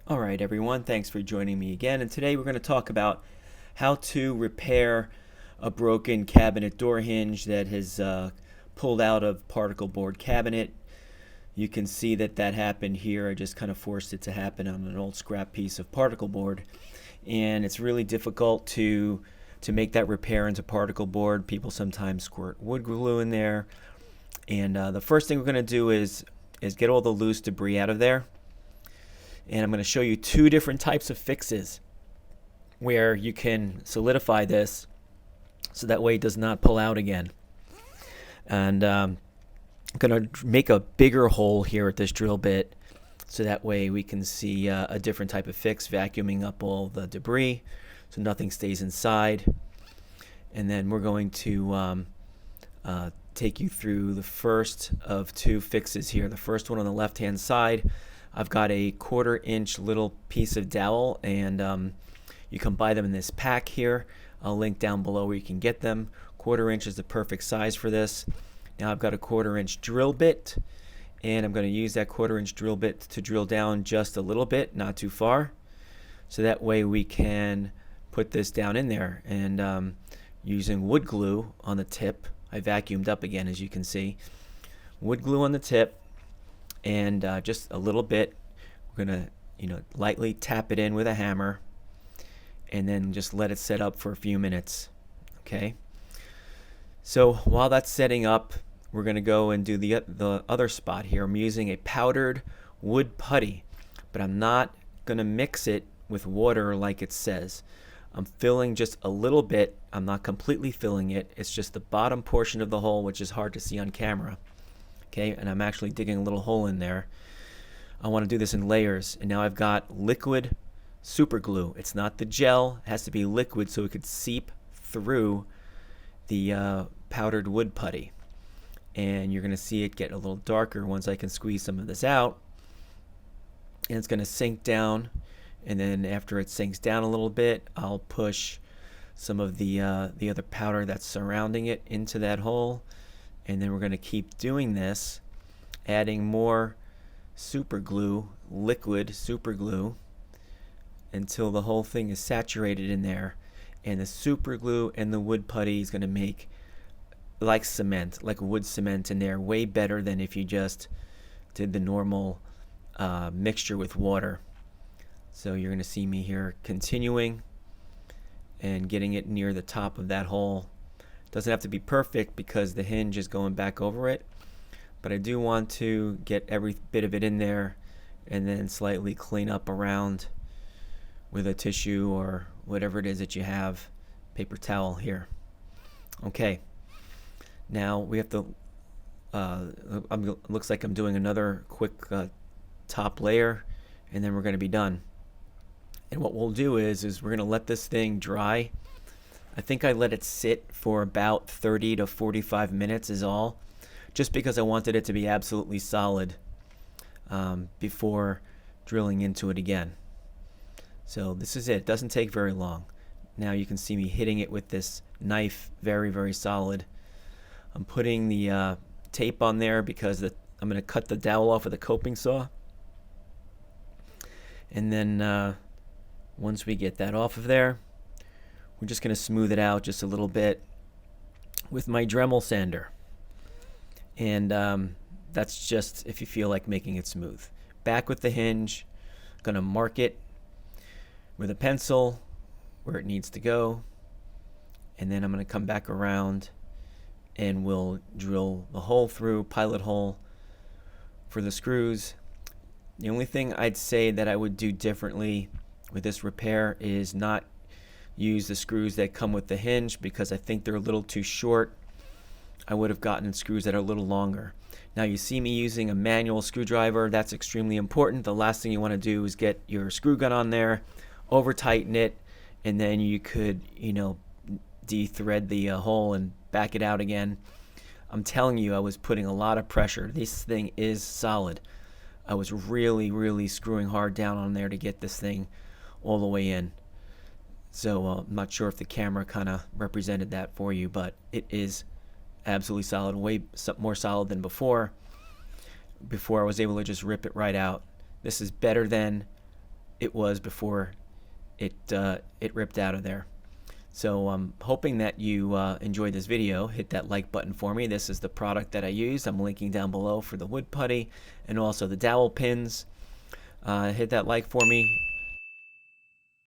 All right, everyone, thanks for joining me again. And today we're going to talk about how to repair a broken cabinet door hinge that has pulled out of particle board cabinet. You can see that happened here. I just kind of forced it to happen on an old scrap piece of particle board. And it's really difficult to make that repair into particle board. People sometimes squirt wood glue in there. And the first thing we're going to do is get all the loose debris out of there. And I'm going to show you two different types of fixes where you can solidify this so that way it does not pull out again. And I'm going to make a bigger hole here at this drill bit so that way we can see a different type of fix, vacuuming up all the debris so nothing stays inside. And then we're going to take you through the first of two fixes here. The first one on the left-hand side, I've got a 1/4 inch little piece of dowel, and you can buy them in this pack here. I'll link down below where you can get them. 1/4 inch is the perfect size for this. Now I've got a 1/4 inch drill bit, and I'm going to use that 1/4 inch drill bit to drill down just a little bit, not too far, so that way we can put this down in there. And using wood glue on the tip, I vacuumed up again, as you can see. Wood glue on the tip, and just a little bit. We're gonna, lightly tap it in with a hammer, and then just let it set up for a few minutes. Okay. So while that's setting up, we're gonna go and do the other spot here. I'm using a powdered wood putty, but I'm not gonna mix it with water like it says. I'm filling just a little bit. I'm not completely filling it. It's just the bottom portion of the hole, which is hard to see on camera. Okay, and I'm actually digging a little hole in there. I want to do this in layers, and now I've got liquid super glue. It's not the gel. It has to be liquid so it could seep through the powdered wood putty. And you're going to see it get a little darker once I can squeeze some of this out. And it's going to sink down, and then after it sinks down a little bit, I'll push some of the other powder that's surrounding it into that hole. And then we're going to keep doing this, adding more super glue, liquid super glue, until the whole thing is saturated in there. And the super glue and the wood putty is going to make like cement, like wood cement in there, way better than if you just did the normal mixture with water. So you're going to see me here continuing and getting it near the top of that hole. Doesn't have to be perfect because the hinge is going back over it, but I do want to get every bit of it in there and then slightly clean up around with a tissue or whatever it is that you have, paper towel here. Okay, now we have to, looks like I'm doing another quick top layer, and then we're going to be done. And what we'll do is we're going to let this thing dry. I think I let it sit for about 30 to 45 minutes is all, just because I wanted it to be absolutely solid before drilling into it again. So this is it. It doesn't take very long. Now you can see me hitting it with this knife, very, very solid. I'm putting the tape on there because I'm going to cut the dowel off with a coping saw. And then once we get that off of there, we're just going to smooth it out just a little bit with my Dremel sander. And that's just if you feel like making it smooth. Back with the hinge, going to mark it with a pencil where it needs to go. And then I'm going to come back around and we'll drill the hole through, pilot hole for the screws. The only thing I'd say that I would do differently with this repair is not use the screws that come with the hinge because I think they're a little too short. I would have gotten screws that are a little longer. Now you see me using a manual screwdriver. That's extremely important. The last thing you want to do is get your screw gun on there, over tighten it, and then you could, de-thread the hole and back it out again. I'm telling you, I was putting a lot of pressure. This thing is solid. I was really, really screwing hard down on there to get this thing all the way in. So I'm not sure if the camera kind of represented that for you, but it is absolutely solid, way more solid than before. Before I was able to just rip it right out. This is better than it was before it ripped out of there. So I'm hoping that you enjoyed this video. Hit that like button for me. This is the product that I used. I'm linking down below for the wood putty and also the dowel pins. Hit that like for me,